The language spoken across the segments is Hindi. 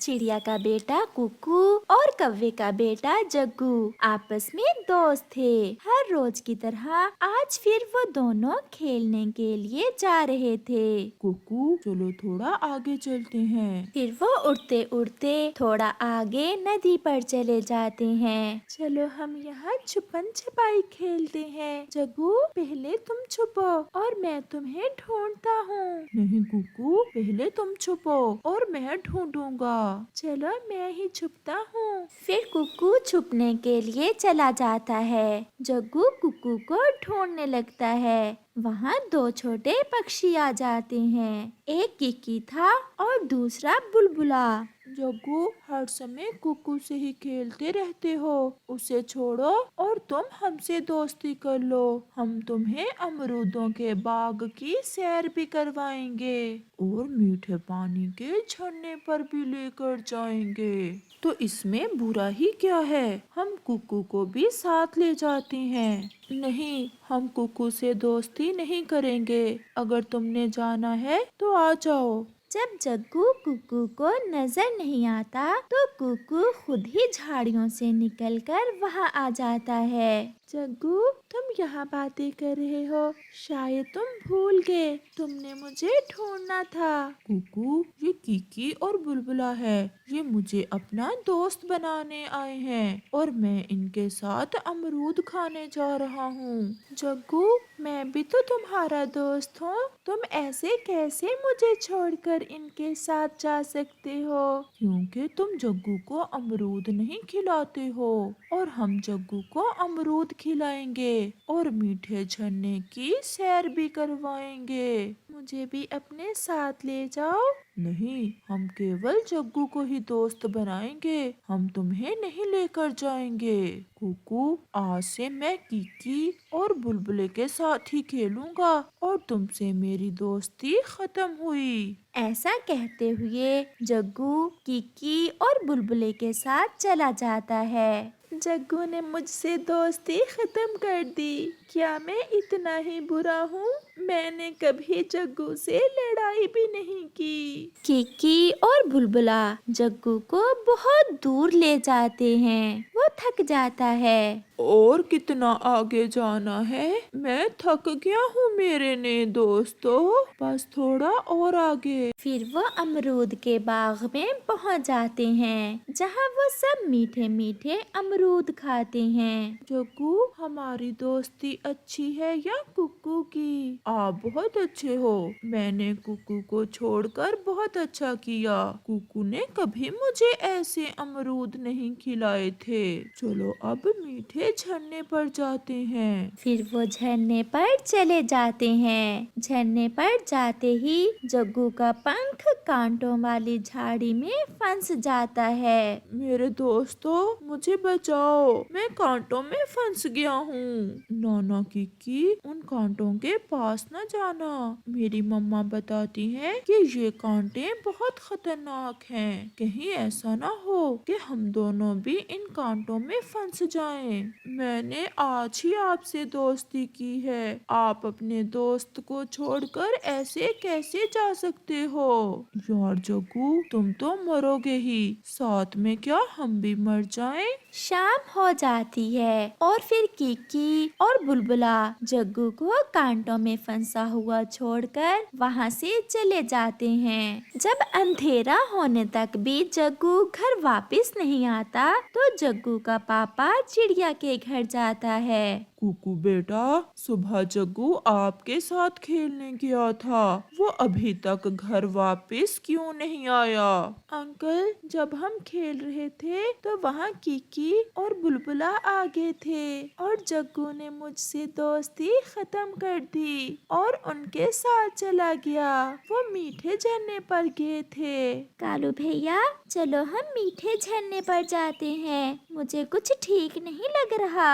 चिड़िया का बेटा कुकू और कौवे का बेटा जग्गू आपस में दोस्त थे। हर रोज की तरह आज फिर वो दोनों खेलने के लिए जा रहे थे। कुकू, चलो थोड़ा आगे चलते हैं। फिर वो उड़ते उड़ते थोड़ा आगे नदी पर चले जाते हैं। चलो हम यहाँ छुपन छुपाई खेलते हैं। जग्गू, पहले तुम छुपो और मैं तुम्हें ढूंढता हूँ। नहीं कुकू, पहले तुम छुपो और मैं ढूंढूंगा। चलो मैं ही छुपता हूँ। फिर कुकू छुपने के लिए चला जाता है। जग्गू कुकू को ढूंढने लगता है। वहाँ दो छोटे पक्षी आ जाते हैं। एक किकी था और दूसरा बुलबुला। जग्गू, हर समय कुकू से ही खेलते रहते हो। उसे छोड़ो और तुम हमसे दोस्ती कर लो। हम तुम्हें अमरूदों के बाग की सैर भी करवाएंगे और मीठे पानी के झरने पर भी लेकर जाएंगे। तो इसमें बुरा ही क्या है? हम कुकू को भी साथ ले जाते हैं। नहीं, हम कुकू से दोस्ती नहीं करेंगे। अगर तुमने जाना है तो आ जाओ। जब जग्गू कुकू को नजर नहीं आता तो कुकू खुद ही झाड़ियों से निकलकर वहाँ आ जाता है। जग्गू, तुम यहाँ बातें कर रहे हो। शायद तुम भूल गए, तुमने मुझे ढूंढना था। कुकू, ये किकी और बुलबुला है। ये मुझे अपना दोस्त बनाने आए हैं और मैं इनके साथ अमरूद खाने जा रहा हूँ। जग्गू, मैं भी तो तुम्हारा दोस्त हूँ। तुम ऐसे कैसे मुझे छोड़कर इनके साथ जा सकते हो? क्योंकि तुम जग्गू को अमरूद नहीं खिलाते हो और हम जग्गू को अमरूद खिलाएंगे और मीठे झरने की सैर भी करवाएंगे। मुझे भी अपने साथ ले जाओ। नहीं, हम केवल जग्गू को ही दोस्त बनाएंगे। हम तुम्हें नहीं लेकर जाएंगे। कुकू, आज से मैं किकी और बुलबुले के साथ ही खेलूंगा और तुमसे मेरी दोस्ती खत्म हुई। ऐसा कहते हुए जग्गू किकी और बुलबुले के साथ चला जाता है। जग्गू ने मुझसे दोस्ती खत्म कर दी। क्या मैं इतना ही बुरा हूँ? मैंने कभी जग्गू से लड़ाई भी नहीं की। किकी और बुलबुला जग्गू को बहुत दूर ले जाते हैं। वो थक जाता है। और कितना आगे जाना है? मैं थक गया हूँ मेरे नए दोस्तों। बस थोड़ा और आगे। फिर वो अमरूद के बाग में पहुंच जाते हैं, जहां वो सब मीठे मीठे अमरूद खाते हैं। जग्गू, हमारी दोस्ती अच्छी है या कुकू की? आप बहुत अच्छे हो। मैंने कुकू को छोड़कर बहुत अच्छा किया। कुकू ने कभी मुझे ऐसे अमरूद नहीं खिलाए थे। चलो अब मीठे झरने पर जाते हैं। फिर वो झरने पर चले जाते हैं। झरने पर जाते ही जग्गू का पंख कांटों वाली झाड़ी में फंस जाता है। मेरे दोस्तों, मुझे बचाओ, मैं कांटों में फंस गया हूँ। नाना किकी, उन कांटों के पास न जाना। मेरी मम्मा बताती हैं कि ये कांटे बहुत खतरनाक हैं। कहीं ऐसा ना हो कि हम दोनों भी इन कांटों में फंस जाएं। मैंने आज ही आपसे दोस्ती की है। आप अपने दोस्त को छोड़कर ऐसे कैसे जा सकते हो? यार जग्गू, तुम तो मरोगे ही। साथ में क्या हम भी मर जाएं? शाम हो जाती है और फिर किकी और बुलबुला जग्गू को कांटों में फंसा हुआ छोड़कर वहाँ से चले जाते हैं। जब अंधेरा होने तक भी जग्गू घर वापस नहीं आता तो जग्गू का पापा चिड़िया के घर जाता है। कुकू बेटा, सुबह जग्गू आपके साथ खेलने गया था। वो अभी तक घर वापस क्यों नहीं आया? अंकल, जब हम खेल रहे थे तो वहाँ किकी और बुलबुला आ गए थे और जग्गू ने मुझसे दोस्ती खत्म कर दी और उनके साथ चला गया। वो मीठे झरने पर गए थे। कालू भैया, चलो हम मीठे झरने पर जाते हैं। मुझे कुछ ठीक नहीं लग रहा।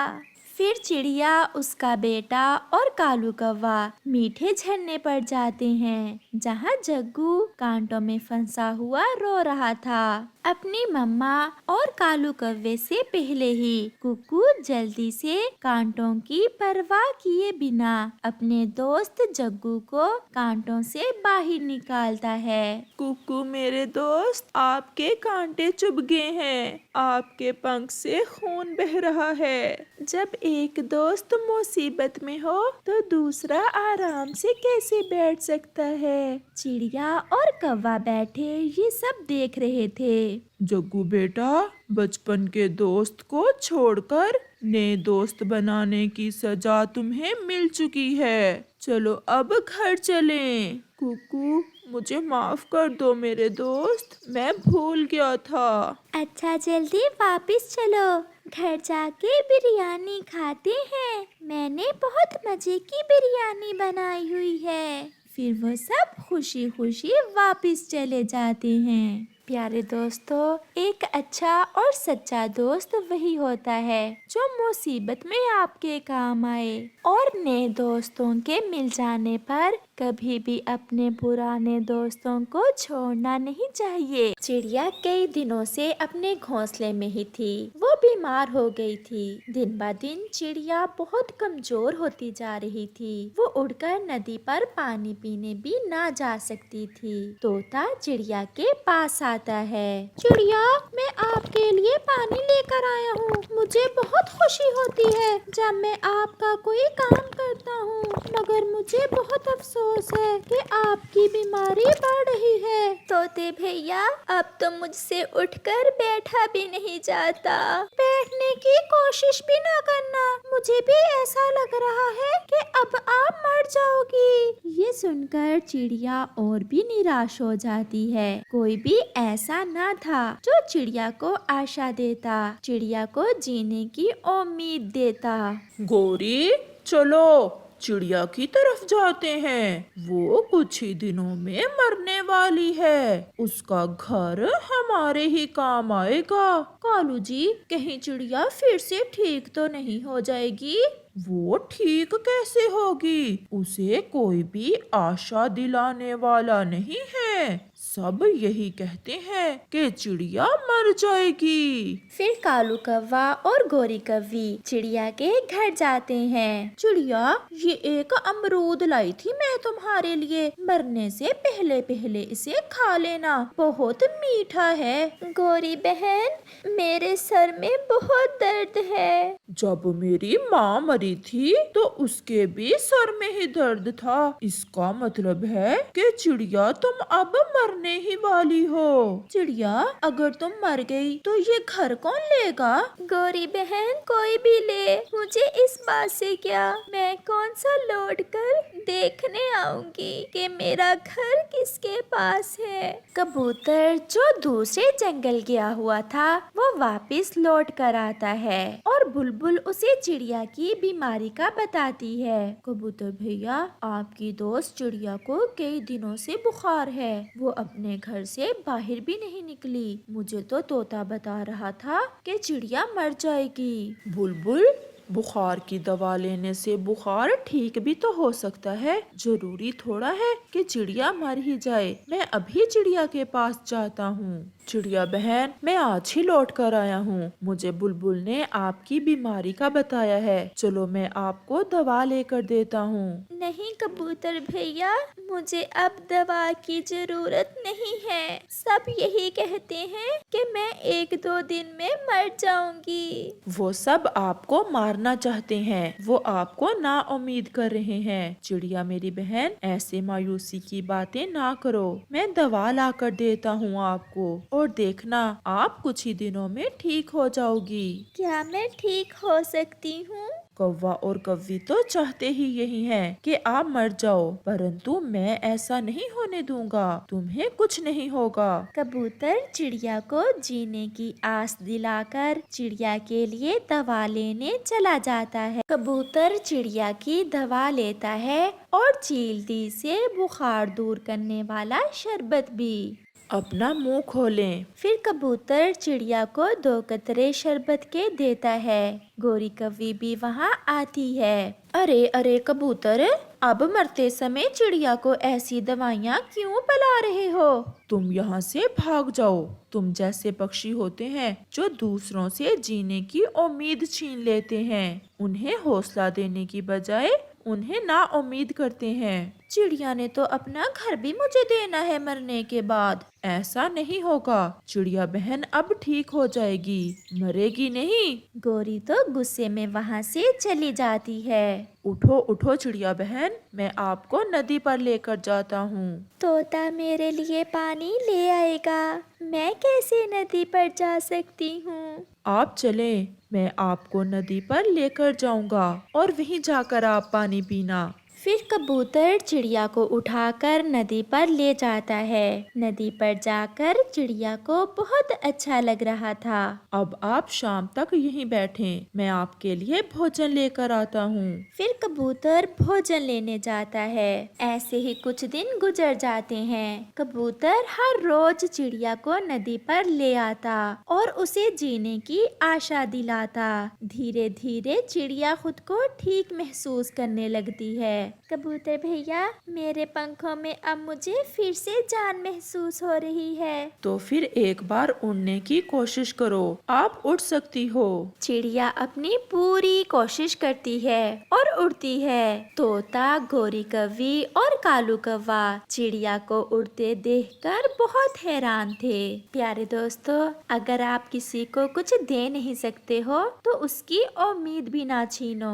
फिर चिड़िया, उसका बेटा और कालू कौवा मीठे झरने पर जाते हैं, जहाँ जग्गू कांटों में फंसा हुआ रो रहा था। अपनी मम्मा और कालू कौवे से पहले ही कुकू जल्दी से कांटों की परवाह किए बिना अपने दोस्त जग्गू को कांटों से बाहर निकालता है। कुकू मेरे दोस्त, आपके कांटे चुभ गए हैं, आपके पंख से खून बह रहा है। जब एक दोस्त मुसीबत में हो तो दूसरा आराम से कैसे बैठ सकता है। चिड़िया और कौवा बैठे ये सब देख रहे थे। जग्गू बेटा, बचपन के दोस्त को छोड़कर नए दोस्त बनाने की सजा तुम्हें मिल चुकी है। चलो अब घर चलें। कुकू, मुझे माफ कर दो मेरे दोस्त, मैं भूल गया था। अच्छा जल्दी वापस चलो, घर जाके बिरयानी खाते हैं। मैंने बहुत मजे की बिरयानी बनाई हुई है। फिर वो सब खुशी खुशी वापस चले जाते हैं। प्यारे दोस्तों, एक अच्छा और सच्चा दोस्त वही होता है जो मुसीबत में आपके काम आए और नए दोस्तों के मिल जाने पर कभी भी अपने पुराने दोस्तों को छोड़ना नहीं चाहिए। चिड़िया कई दिनों से अपने घोंसले में ही थी। वो बीमार हो गई थी। दिन ब दिन चिड़िया बहुत कमजोर होती जा रही थी। वो उड़कर नदी पर पानी पीने भी ना जा सकती थी। तोता चिड़िया के पास आता है। चिड़िया, मैं आपके लिए पानी लेकर आया हूँ। मुझे बहुत खुशी होती है जब मैं आपका कोई काम करता हूँ, मगर मुझे बहुत अफसोस है कि आपकी बीमारी बढ़ रही है। तोते भैया, अब तो मुझसे उठकर बैठा भी नहीं जाता। बैठने की कोशिश भी ना करना, मुझे भी ऐसा लग रहा है कि अब आप मर जाओगी। ये सुनकर चिड़िया और भी निराश हो जाती है। कोई भी ऐसा ना था जो चिड़िया को आशा देता, चिड़िया को जीने की उम्मीद देता। गौरी, चलो चिड़िया की तरफ जाते हैं। वो कुछ ही दिनों में मरने वाली है। उसका घर हमारे ही काम आएगा। कालू जी, कहीं चिड़िया फिर से ठीक तो नहीं हो जाएगी? वो ठीक कैसे होगी? उसे कोई भी आशा दिलाने वाला नहीं है। सब यही कहते हैं कि चिड़िया मर जाएगी। फिर कालू कौवा और गोरी कौवी चिड़िया के घर जाते हैं। चिड़िया, ये एक अमरूद लाई थी मैं तुम्हारे लिए। मरने से पहले पहले इसे खा लेना, बहुत मीठा है। गोरी बहन, मेरे सर में बहुत दर्द है। जब मेरी माँ मरी थी तो उसके भी सर में ही दर्द था। इसका मतलब है कि चिड़िया तुम अब मरने ही वाली हो। चिड़िया, अगर तुम मर गई तो ये घर कौन लेगा? गोरी बहन, कोई भी ले, मुझे इस बात से क्या। मैं कौन सा लौट कर देखने आऊंगी कि मेरा घर किसके पास है। कबूतर जो दूसरे जंगल गया हुआ था वो वापस लौट कर आता है और बुलबुल उसे चिड़िया की बीमारी का बताती है। कबूतर भैया, आपकी दोस्त चिड़िया को कई दिनों से बुखार है। वो अपने घर से बाहर भी नहीं निकली। मुझे तो तोता बता रहा था कि चिड़िया मर जाएगी। बुलबुल, बुखार की दवा लेने से बुखार ठीक भी तो हो सकता है। जरूरी थोड़ा है कि चिड़िया मर ही जाए। मैं अभी चिड़िया के पास जाता हूँ। चिड़िया बहन, मैं आज ही लौट कर आया हूँ। मुझे बुलबुल ने आपकी बीमारी का बताया है। चलो मैं आपको दवा लेकर देता हूँ। नहीं कबूतर भैया, मुझे अब दवा की जरूरत नहीं है। सब यही कहते हैं कि मैं 1-2 दिन में मर जाऊंगी। वो सब आपको मारना चाहते हैं। वो आपको ना उम्मीद कर रहे हैं। चिड़िया मेरी बहन, ऐसे मायूसी की बातें ना करो। मैं दवा ला कर देता हूँ आपको, और देखना आप कुछ ही दिनों में ठीक हो जाओगी। क्या मैं ठीक हो सकती हूँ? कौवा और कौवी तो चाहते ही यही हैं कि आप मर जाओ, परंतु मैं ऐसा नहीं होने दूंगा। तुम्हें कुछ नहीं होगा। कबूतर चिड़िया को जीने की आस दिलाकर चिड़िया के लिए दवा लेने चला जाता है। कबूतर चिड़िया की दवा लेता है और चीलती से बुखार दूर करने वाला शरबत भी। अपना मुंह खोलें। फिर कबूतर चिड़िया को 2 कतरे शरबत के देता है। गोरी कौवी भी वहाँ आती है। अरे अरे कबूतर, अब मरते समय चिड़िया को ऐसी दवाइयाँ क्यों पिला रहे हो? तुम यहाँ से भाग जाओ। तुम जैसे पक्षी होते हैं जो दूसरों से जीने की उम्मीद छीन लेते हैं। उन्हें हौसला देने की बजाय उन्हें ना उम्मीद करते हैं। चिड़िया ने तो अपना घर भी मुझे देना है मरने के बाद। ऐसा नहीं होगा। चिड़िया बहन अब ठीक हो जाएगी, मरेगी नहीं। गोरी तो गुस्से में वहाँ से चली जाती है। उठो उठो चिड़िया बहन, मैं आपको नदी पर लेकर जाता हूँ। तोता मेरे लिए पानी ले आएगा। मैं कैसे नदी पर जा सकती हूँ? आप चलें, मैं आपको नदी पर लेकर जाऊंगा और वहीं जाकर आप पानी पीना। फिर कबूतर चिड़िया को उठाकर नदी पर ले जाता है। नदी पर जाकर चिड़िया को बहुत अच्छा लग रहा था। अब आप शाम तक यहीं बैठें, मैं आपके लिए भोजन लेकर आता हूँ। फिर कबूतर भोजन लेने जाता है। ऐसे ही कुछ दिन गुजर जाते हैं। कबूतर हर रोज चिड़िया को नदी पर ले आता और उसे जीने की आशा दिलाता। धीरे धीरे चिड़िया खुद को ठीक महसूस करने लगती है। कबूतर भैया, मेरे पंखों में अब मुझे फिर से जान महसूस हो रही है। तो फिर एक बार उड़ने की कोशिश करो, आप उड़ सकती हो। चिड़िया अपनी पूरी कोशिश करती है और उड़ती है। तोता, गोरी कौवी और कालू कौवा चिड़िया को उड़ते देखकर बहुत हैरान थे। प्यारे दोस्तों, अगर आप किसी को कुछ दे नहीं सकते हो तो उसकी उम्मीद भी ना छीनो।